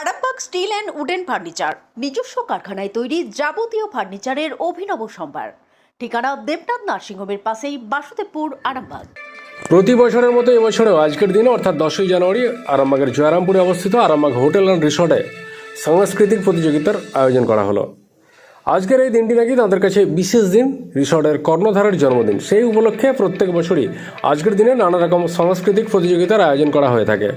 Arambagh steel and wooden furniture নিজস্ব কারখানায় তৈরি যাবতীয় ফার্নিচারের অভিনব সম্ভার। ঠিকানা দেবনাথ নার্সিংহোমের পাশেই, বাসুদেবপুর, আরামবাগ। প্রতি বছরের মতো এবছরেও আজকের দিনে অর্থাৎ 10ই জানুয়ারি আরামবাগের জয়রামপুরে অবস্থিত আরামবাগ হোটেল অ্যান্ড রিসর্টে সাংস্কৃতিক প্রতিযোগিতার আয়োজন করা হলো। আজকের এই দিনটি নাকি তাদের কাছে বিশেষ দিন, রিসর্টের কর্ণধারের জন্মদিন। সেই উপলক্ষে প্রত্যেক বছরই আজকের দিনে নানা রকম সাংস্কৃতিক প্রতিযোগিতার আয়োজন করা হয়ে থাকে,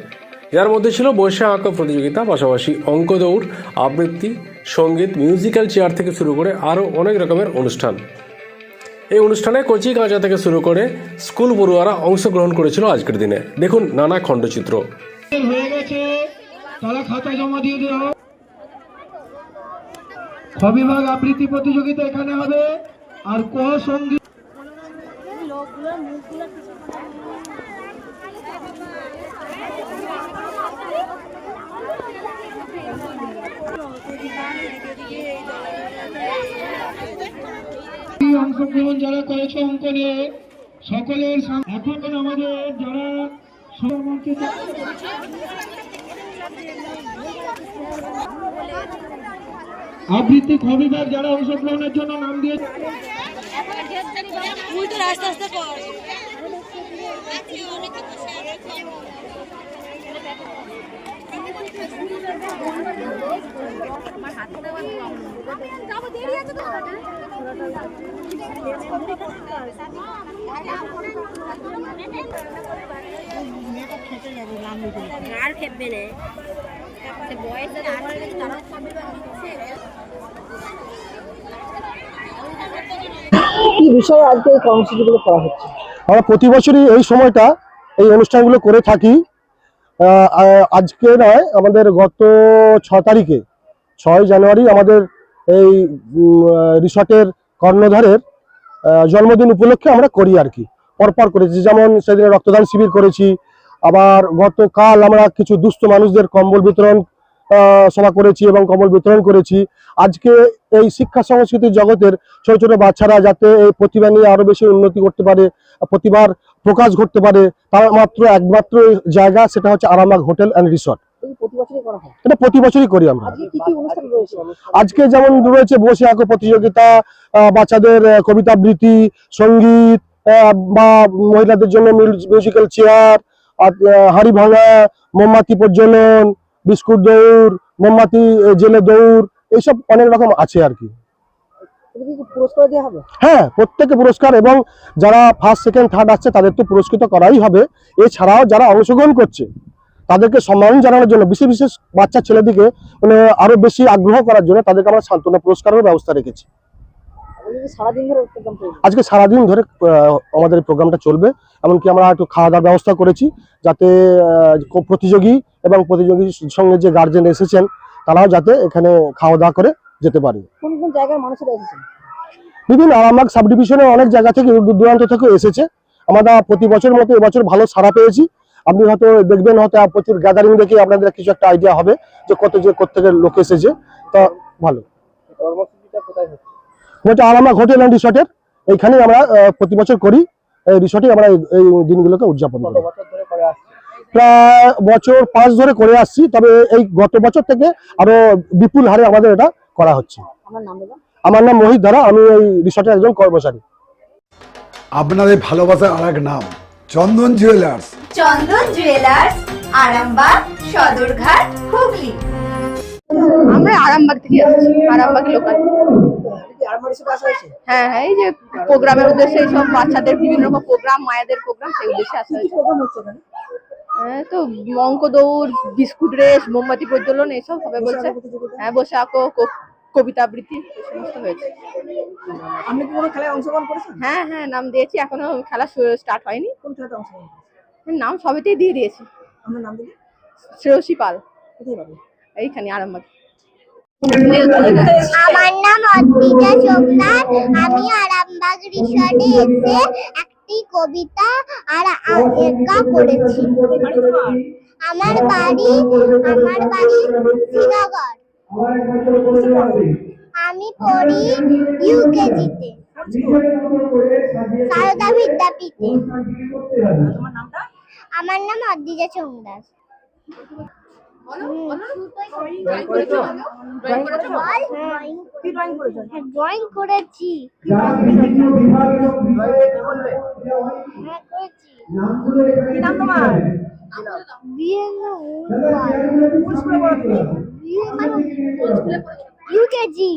যার মধ্যে ছিল বসে আঁকা প্রতিযোগিতা, পাশাপাশি অঙ্ক দৌড়, আবৃত্তি, সঙ্গীত, মিউজিক্যাল চেয়ার থেকে শুরু করে আরও অনেক রকমের অনুষ্ঠান। এই অনুষ্ঠানে কচি কাঁচা থেকে শুরু করে স্কুল পড়ুয়ারা অংশগ্রহণ করেছিল আজকের দিনে। দেখুন নানা খণ্ডচিত্র। হয়ে গেছে, তারা খাতা জমা দিয়ে দেওয়া। বিভাগ আবৃত্তি প্রতিযোগিতা এখানে হবে, আর ক সঙ্গীত অংশগ্রহণ যারা করেছে অঙ্কনে সকলের এখন আমাদের যারা আবৃত্তি বিভাগ যারা অংশগ্রহণের জন্য নাম দিয়ে আর খেপবে না বয়স কি বিষয়ে আজকে এই কর্মসূচিগুলো করা হচ্ছে? আমরা প্রতি বছরই এই সময়টা এই অনুষ্ঠানগুলো করে থাকি। আজকে নয়, আমাদের গত 6 তারিখে 6 জানুয়ারি আমাদের এই রিসর্টের কর্ণধারের জন্মদিন উপলক্ষে আমরা করি আর কি। পরপর করেছি, যেমন সেদিনে রক্তদান শিবির করেছি, আবার গতকাল আমরা কিছু দুস্থ মানুষদের কম্বল বিতরণ সভা করেছি এবং কম্বল বিতরণ করেছি। আজকে এই শিক্ষা সংস্কৃতির জগতের ছোট ছোট বাচ্চারা যাতে এই প্রতিভা নিয়ে আরো বেশি উন্নতি করতে পারে, প্রতিভার প্রকাশ ঘটতে পারে, তার একমাত্র জায়গা সেটা হচ্ছে আরামবাগ হোটেল অ্যান্ড রিসর্ট। এটা প্রতি বছরই করি আমরা। আজকে যেমন রয়েছে বসে আঁকো প্রতিযোগিতা, বাচ্চাদের কবিতা আবৃত্তি, সঙ্গীত, বা মহিলাদের জন্য মিউজিক্যাল চেয়ার, হাড়ি ভাঙা, মোমবাতি প্রজ্বলন, বিস্কুট দৌড়, মোমবাতি জেলে দৌড়, এইসব অনেক রকম আছে আর কি। হ্যাঁ, প্রত্যেকে পুরস্কার, এবং যারা ফার্স্ট সেকেন্ড থার্ড আসছে তাদের তো পুরস্কৃত করাই হবে। এছাড়াও যারা অংশগ্রহণ করছে তাদেরকে সম্মান জানানোর জন্য, বিশেষ বিশেষ বাচ্চা ছেলেদিকে মানে আরো বেশি আগ্রহ করার জন্য তাদেরকে আমরা সান্ত্বনা পুরস্কারের ব্যবস্থা রেখেছি। আজকে সারাদিন ধরে আমাদের এই প্রোগ্রামটা চলবে। এমনকি আমরা একটু খাওয়া দাওয়ার ব্যবস্থা করেছি, যাতে প্রতিযোগী এবং প্রতিযোগীর সঙ্গে যে গার্জেন এসেছেন তারাও যাতে এখানে খাওয়া দাওয়া করে যেতে পারে। কোন কোন জায়গার মানুষেরা এসেছেন? বিভিন্ন আরামবাগ সাব ডিভিশনের অনেক জায়গা থেকে, দূর দূরান্ত থেকে এসেছে। আমরা প্রতি বছর মতো এবছর ভালো সাড়া পেয়েছি। আপনি হয়তো দেখবেন, হয়তো প্রচুর গ্যাদারিং দেখে আপনাদের কিছু একটা আইডিয়া হবে যে কোথেকে লোক এসেছে। তা ভালো। ওটা আরামবাগ হোটেল অ্যান্ড রিসর্টের এইখানেই আমরা প্রতি বছর করি। এই রিসর্টে আমরা এই দিনগুলোকে উদযাপন করি। প্রায় বছর 5 ধরে করে আসছি, তবে এই গত বছর থেকে আরো বিপুল হারে আমাদের এটা করা হচ্ছে। আমার নাম মোহিত ধারা, আমি এই রিসর্টের একজন কর্মচারী। আপনাদের ভালোবাসার আর এক নাম চন্দন জুয়েলার্স। চন্দন জুয়েলার্স, আরামবাগ, সদরঘাট, হুগলি। আমরা আরামবাগ থেকে আসছি, আরামবাগ লোকাল। হ্যাঁ হ্যাঁ, এই যে প্রোগ্রামের উদ্দেশ্যে, সব বাচ্চাদের বিভিন্ন রকম প্রোগ্রাম, মায়েদের প্রোগ্রাম, সেই উদ্দেশ্যে আসা হয়েছে। হ্যাঁ, তো অঙ্ক দৌড়, বিস্কুট রেস, মোমবাতি প্রজ্বলন এইসব হবে বলছে। হ্যাঁ, বসে আঁকো, কবিতা আবৃত্তি, এই সমস্ত হয়েছে। আপনি কি কোনো খেলায় অংশগ্রহণ করেছেন? হ্যাঁ হ্যাঁ, নাম দিয়েছি, এখনো খেলা স্টার্ট হয়নি। কোন খেলাতে অংশগ্রহণ করেছেন? নাম সবেতেই দিয়ে দিয়েছি। আপনার নাম দিদি? শ্রেয়সী পাল। কোথায় বাড়ি? এইখানে আরামবাগ। আমার নাম অদ্রিজা সোমনাথ। আমি আরামবাগ রিসর্টে এসে একটি কবিতা আর একা করেছি। আমার বাড়ি শ্রীনগর। আমি পড়ি ইউকেজিতে, সারদা বিদ্যাপীঠে। আমার নাম অদ্রিজা সোমদাস। কি ড্রয়িং করেছো? ড্রয়িং করেছি। হ্যাঁ করেছি। কি নাম তোমার? বিয়ে না কোন স্কুলে পড়ো তুমি? বিয়ে মানে UKG.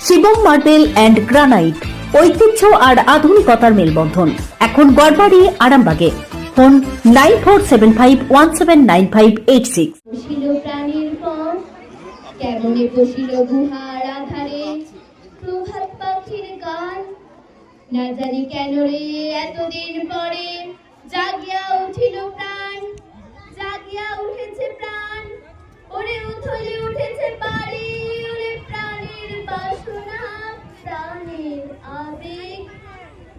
Shivam marble and granite, ঐতিহ্য আর আধুনিকতার মেলবন্ধন, এখন গড়বাড়ি আরামবাগে। ফোন 9475179586। বসিল প্রাণীর পর কেমনে বসিল গুহার আধারে, প্রভাত পাখির গান না জানি কেন রে এতদিন পরে জাগিয়া উঠিল প্রাণ, জাগিয়া উঠেছে প্রাণ, ওরে উথলে উঠেছে বাড়ি, ওরে প্রাণের বাসনা প্রাণের আবেগ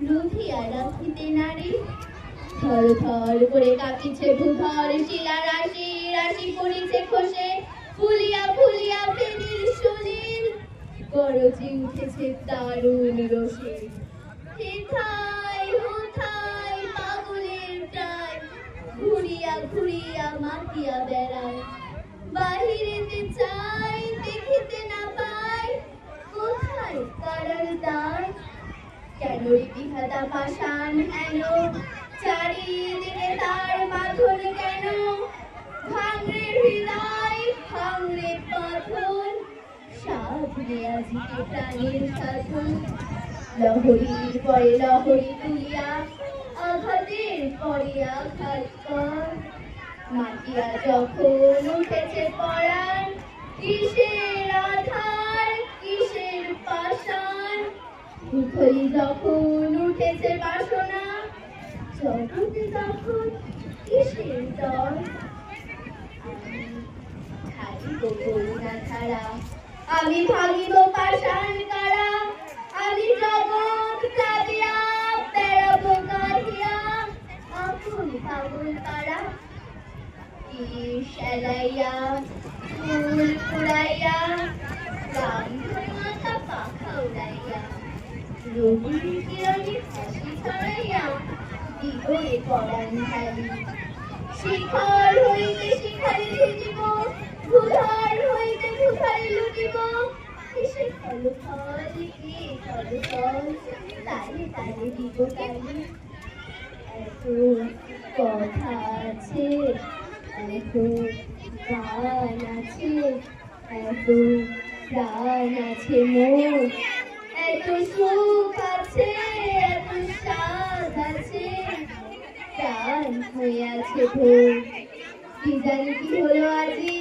লুধিয়া রাখিতে নারী। থর থর করে কাঁপিছে ভূধর শিলা রাশি, রাশি পড়িছে খসে ফুলিয়া ফুলিয়া ফেনীর সুনীল, গরজে উঠেছে দারুণ রসে। হেথায় হোথায় পাগলের টায় ঘুরিয়া ঘুরিয়া মাতিয়া বেড়ায়, বাহিরেতে চাই দেখিতে না পাই, কোথায় কারার দায়। কেন রে বিধাতা পাষাণ হেন, চারিদিকে তার বাঁধন কেন, ভাঙরে হৃদয় ভাঙরে পাথর, সাধনে আজিকে প্রাণের সাধন। লহরীর পরে লহরী তুলিয়া, আঘাতের পরে আঘাত কর, মাটিয়া যখন উঠেছে পরাণ, কিসের আধার কিসের পাষাণ, উথলি যখন উঠেছে বাসনা, জগতে তখন কিসের ডর। আমি থাকিব করুণা ছাড়া, আমি ভাগিব পাষাণ কারা, আমি জগৎ প্লাবিয়া বেড়াবো গাহিয়া, আপন পাগল পাড়া। ইস এলাইয়া ফুল ফুরাইয়া, গান ধরে মাথা পাখা উড়াইয়া, রবির কিরণে হাসি ছড়াইয়া, দিগরে পরাণ ঢালি। শিখর হইতে শিখারে ভিজিব, ভূধর হইতে ভূধরে লুটিব, কিসে ফল ফল কে ফল ফল, তালে তালে দিব তালি। এত কথা আছে, এত গান আছে, এত প্রাণ আছে মোর, এত সুখ আছে, এত স্বাদ আছে, প্রাণ হয়ে আছে ভোর। কি জানি কি হলো আজি।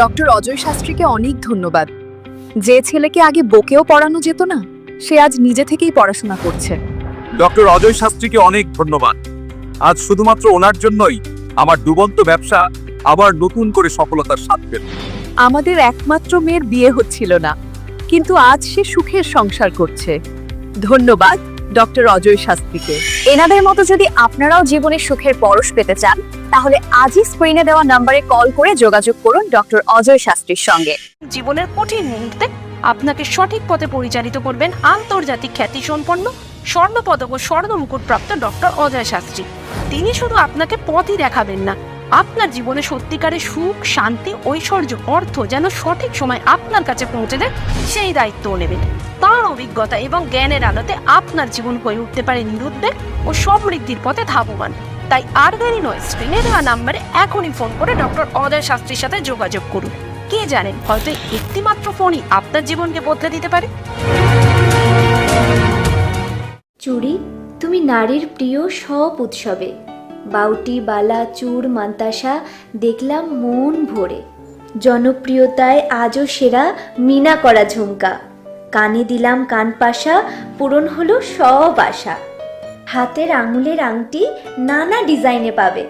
ডক্টর অজয় শাস্ত্রীকে অনেক ধন্যবাদ। যে ছেলেকে আগে বকেও পড়ানো যেত না, সে আজ নিজে থেকেই পড়াশোনা করছে। ডক্টর অজয় শাস্ত্রীকে অনেক ধন্যবাদ। আজ শুধুমাত্র ওনার জন্যই আমার ডুবন্ত ব্যবসা আবার নতুন করে সফলতার স্বাদ পেল। আমাদের একমাত্র মেয়ের বিয়ে হচ্ছিল না, কিন্তু আজ সে সুখের সংসার করছে। ধন্যবাদ ডক্টর অজয় শাস্ত্রীকে। এনাদের মতো যদি আপনারাও জীবনে সুখের পরশ পেতে চান, তাহলে আজই স্ক্রিনে দেওয়া নম্বরে কল করে যোগাযোগ করুন ডক্টর অজয় শাস্ত্রীর সঙ্গে। জীবনের কঠিন মুহূর্তে আপনাকে সঠিক পথে পরিচালিত করবেন আন্তর্জাতিক খ্যাতিসম্পন্ন স্বর্ণপদক ও স্বর্ণ মুকুটপ্রাপ্ত ডক্টর অজয় শাস্ত্রী। তিনি শুধু আপনাকে পথই দেখাবেন না, আপনার জীবনে সত্যিকারের সুখ, শান্তি, ঐশ্বর্য, অর্থ যেন সঠিক সময় আপনার কাছে পৌঁছে দেয়, সেই দায়িত্বও নেবেন। তার অভিজ্ঞতা এবং জ্ঞানের আলোতে আপনার জীবন হয়ে উঠতে পারে নিরুদ্বেগ ও সমৃদ্ধির পথে ধাবমান। তাই আর দেরি নয়, স্ক্রিনে দেওয়া নাম্বারে এখনই ফোন করে ডক্টর অজয় শাস্ত্রীর সাথে যোগাযোগ করুন। কে জানেন, হয়তো একটি মাত্র ফোনই আপনার জীবনকে বদলে দিতে পারে। চুড়ি, তুমি নারীর প্রিয় সব উৎসবে, বাউটি, বালা, চূড়, মান্তাসা দেখলাম মন ভরে। জনপ্রিয়তায় আজও সেরা মিনা করা ঝুমকা, কানে দিলাম কানপাশা, পূরণ হলো সব আশা। হাতের আঙুলের আংটি নানা ডিজাইনে পাবে,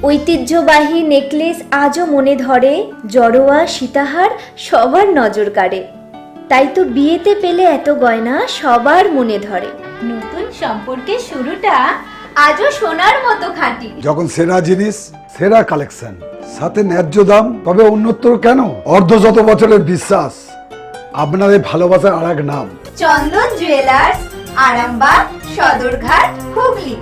ঐতিহ্যবাহী নেকলেস আজও মনে ধরে, জড়োয়া সীতাহার সবার নজর কাড়ে। তাই তো বিয়েতে পেলে এত গয়না সবার মনে ধরে। নতুন সম্পর্কের শুরুটা আজও সোনার মতো খাঁটি। যখন সেরা জিনিস, সেরা কালেকশন, সাথে ন্যায্য দাম, তবে উন্নতর কেন? অর্ধশত বছরের বিশ্বাস, আপনাদের ভালোবাসার আর এক নাম। চন্দন জুয়েলার্স, আরামবাগ, সদরঘাট, হুগলি।